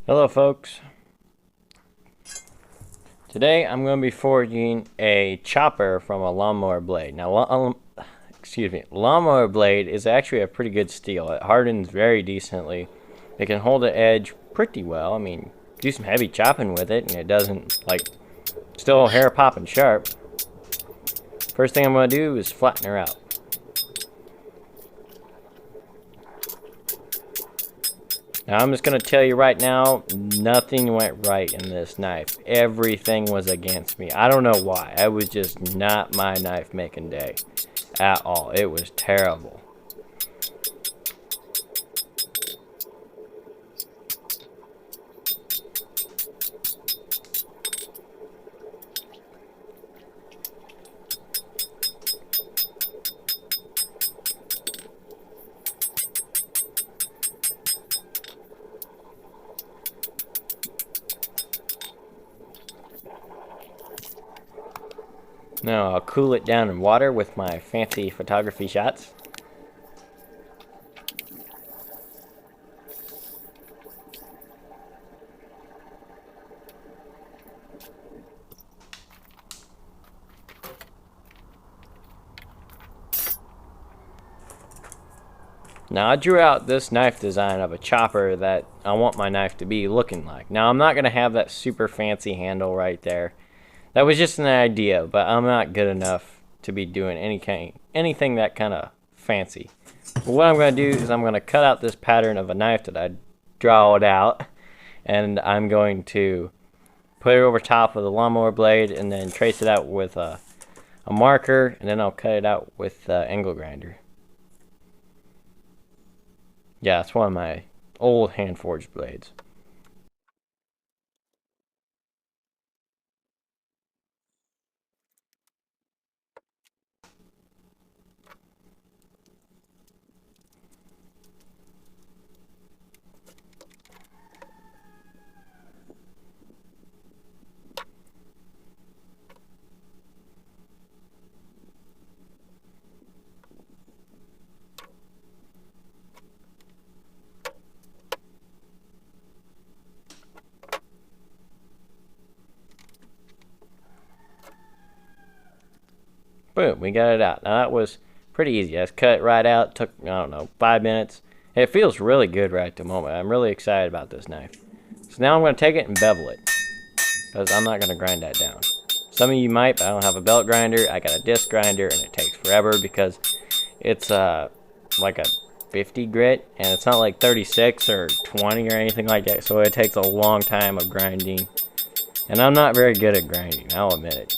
Hello folks, today I'm going to be forging a chopper from a lawnmower blade. Now lawnmower blade is actually a pretty good steel. It hardens very decently. It can hold the edge pretty well. I mean, do some heavy chopping with it and it doesn't, like, still hair popping sharp. First thing I'm going to do is flatten her out. Now I'm just going to tell you right now, nothing went right in this knife. Everything was against me. I don't know why. It was just not my knife making day at all. It was terrible. Now I'll cool it down in water with my fancy photography shots. Now I drew out this knife design of a chopper that I want my knife to be looking like. Now I'm not going to have that super fancy handle right there. That was just an idea, but I'm not good enough to be doing anything that kind of fancy. But what I'm going to do is I'm going to cut out this pattern of a knife that I drawed out, and I'm going to put it over top of the lawnmower blade and then trace it out with a marker, and then I'll cut it out with the angle grinder. Yeah, it's one of my old hand forged blades. Boom, we got it out. Now that was pretty easy. I just cut it right out. Took, I don't know, 5 minutes. It feels really good right at the moment. I'm really excited about this knife. So now I'm going to take it and bevel it, because I'm not going to grind that down. Some of you might, but I don't have a belt grinder. I got a disc grinder, and it takes forever because it's like a 50 grit, and it's not like 36 or 20 or anything like that, so it takes a long time of grinding. And I'm not very good at grinding, I'll admit it.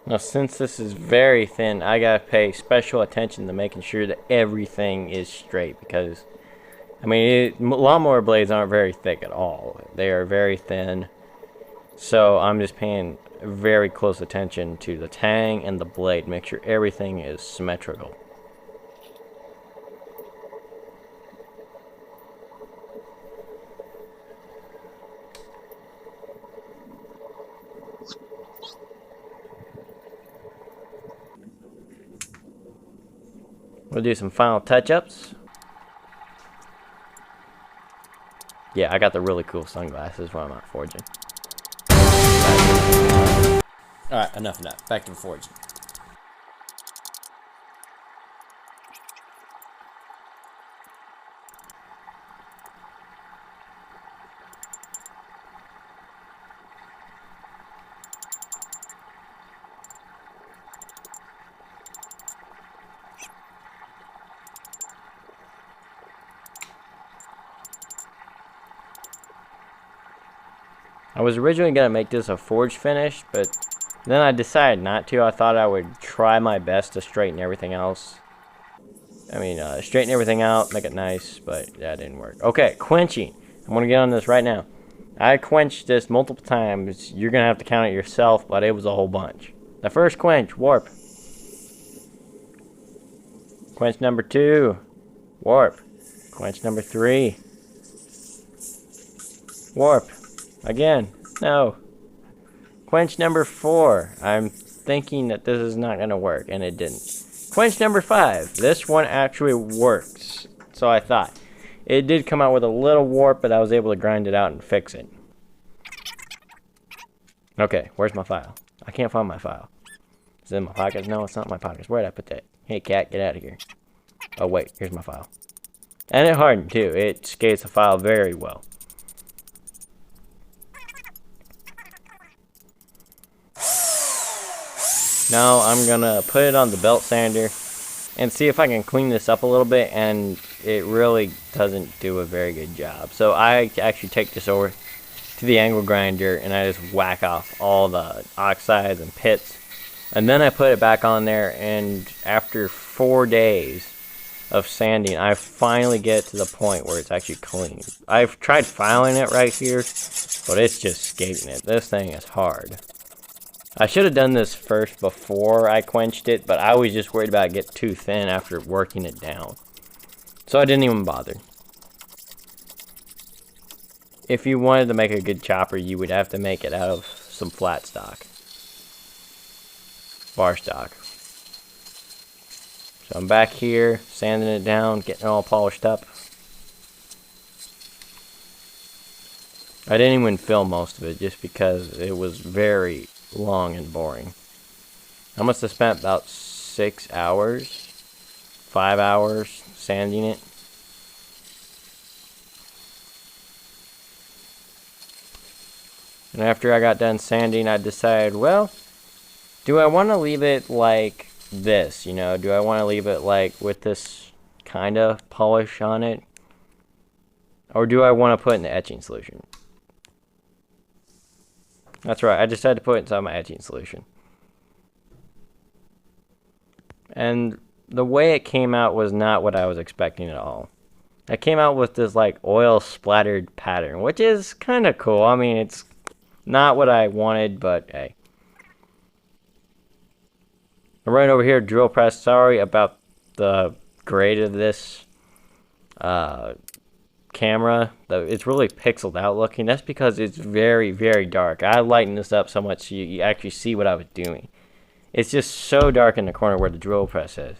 Now, since this is very thin, I gotta pay special attention to making sure that everything is straight, because, I mean, lawnmower blades aren't very thick at all. They are very thin, so I'm just paying very close attention to the tang and the blade, make sure everything is symmetrical. We'll do some final touch-ups. Yeah, I got the really cool sunglasses when I'm not forging. Alright, enough. Back to the forging. I was originally going to make this a forged finish, but then I decided not to. I thought I would try my best to straighten everything else. Straighten everything out, make it nice, but that didn't work. Okay, quenching. I'm going to get on this right now. I quenched this multiple times. You're going to have to count it yourself, but it was a whole bunch. The first quench, warp. Quench number 2. Warp. Quench number 3. Warp. Again. No. Quench number 4. I'm thinking that this is not going to work, and it didn't. Quench number 5. This one actually works. So I thought. It did come out with a little warp, but I was able to grind it out and fix it. Okay, where's my file? I can't find my file. Is it in my pockets? No, it's not in my pockets. Where did I put that? Hey, cat, get out of here. Oh, wait, here's my file. And it hardened, too. It skates the file very well. Now, I'm going to put it on the belt sander and see if I can clean this up a little bit, and it really doesn't do a very good job. So I actually take this over to the angle grinder, and I just whack off all the oxides and pits. And then I put it back on there, and after 4 days of sanding, I finally get to the point where it's actually clean. I've tried filing it right here, but it's just skating it. This thing is hard. I should have done this first before I quenched it, but I was just worried about it getting too thin after working it down. So I didn't even bother. If you wanted to make a good chopper, you would have to make it out of some flat stock. Bar stock. So I'm back here, sanding it down, getting it all polished up. I didn't even film most of it just because it was very long and boring. I must have spent about 6 hours, 5 hours sanding it. And after I got done sanding, I decided, well, do I want to leave it like this, you know? Do I want to leave it like with this kind of polish on it? Or do I want to put in the etching solution? That's right, I decided to put it inside my etching solution. And the way it came out was not what I was expecting at all. It came out with this like oil splattered pattern, which is kind of cool. I mean, it's not what I wanted, but hey. I'm right over here, drill press. Sorry about the grade of this camera. It's really pixeled out looking. That's because it's very, very dark. I lightened this up so much so you actually see what I was doing. It's just so dark in the corner where the drill press is.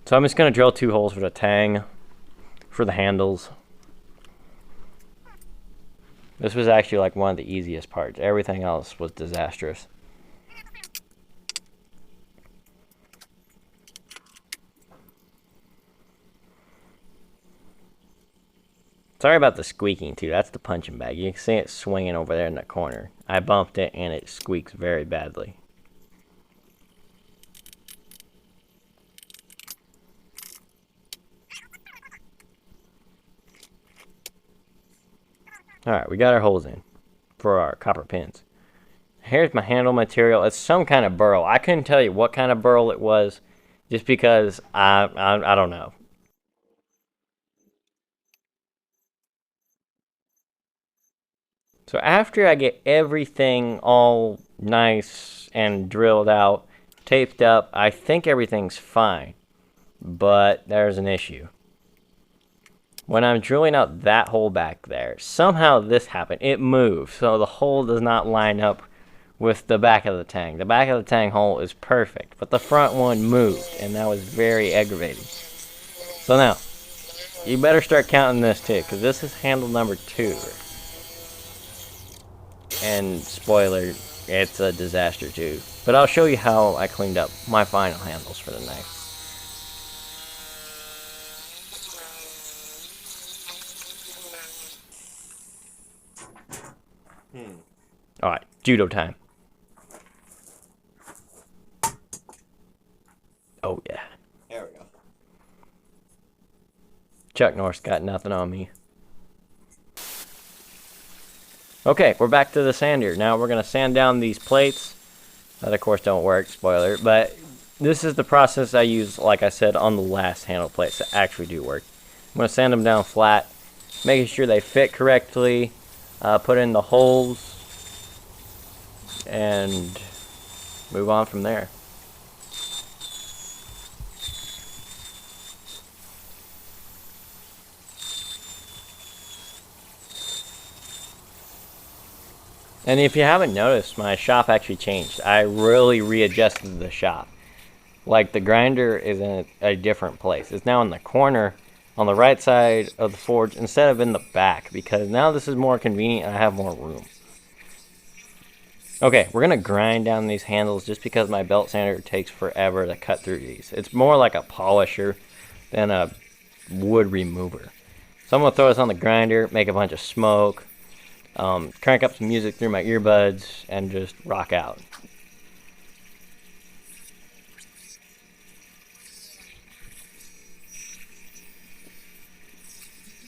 So I'm just going to drill 2 holes for the tang, for the handles. This was actually like one of the easiest parts. Everything else was disastrous. Sorry about the squeaking too. That's the punching bag. You can see it swinging over there in the corner. I bumped it and it squeaks very badly. Alright, we got our holes in for our copper pins. Here's my handle material. It's some kind of burl. I couldn't tell you what kind of burl it was just because I don't know. So after I get everything all nice and drilled out, taped up, I think everything's fine. But there's an issue. When I'm drilling out that hole back there, somehow this happened. It moved, so the hole does not line up with the back of the tang. The back of the tang hole is perfect, but the front one moved, and that was very aggravating. So now, you better start counting this too, because this is handle number 2. And spoiler, it's a disaster too. But I'll show you how I cleaned up my final handles for the knife. Alright, judo time. Oh yeah. There we go. Chuck Norris got nothing on me. Okay, we're back to the sander. Now we're going to sand down these plates. That of course don't work, spoiler. But this is the process I use, like I said, on the last handle plates that actually do work. I'm going to sand them down flat, making sure they fit correctly, put in the holes, and move on from there. And if you haven't noticed, my shop actually changed. I really readjusted the shop. Like, the grinder is in a different place. It's now in the corner on the right side of the forge instead of in the back, because now this is more convenient and I have more room. Okay, we're going to grind down these handles just because my belt sander takes forever to cut through these. It's more like a polisher than a wood remover. So I'm going to throw this on the grinder, make a bunch of smoke, crank up some music through my earbuds, and just rock out.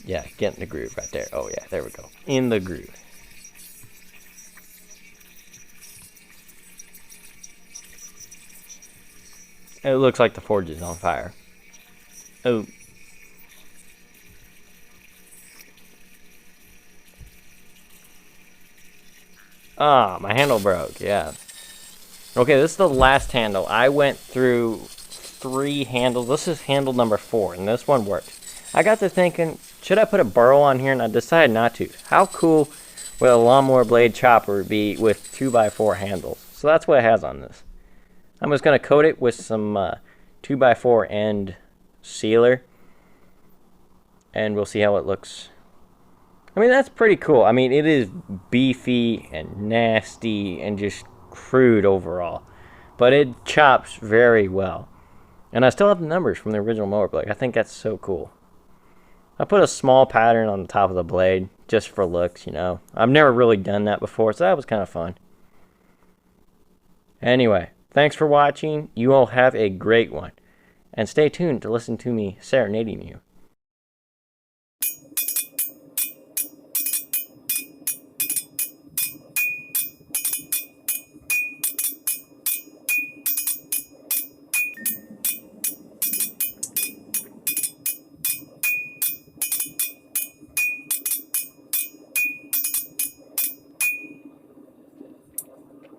Yeah, get in the groove right there. Oh yeah, there we go. In the groove. It looks like the forge is on fire. Oh. Ah, my handle broke, yeah. Okay, this is the last handle. I went through 3 handles. This is handle number 4, and this one worked. I got to thinking, should I put a burl on here? And I decided not to. How cool would a lawnmower blade chopper be with 2x4 handles? So that's what it has on this. I'm just going to coat it with some 2x4 end sealer, and we'll see how it looks. I mean, that's pretty cool. I mean, it is beefy and nasty and just crude overall, but it chops very well. And I still have the numbers from the original mower blade. I think that's so cool. I put a small pattern on the top of the blade just for looks, you know. I've never really done that before, so that was kind of fun. Anyway, thanks for watching. You all have a great one. And stay tuned to listen to me serenading you.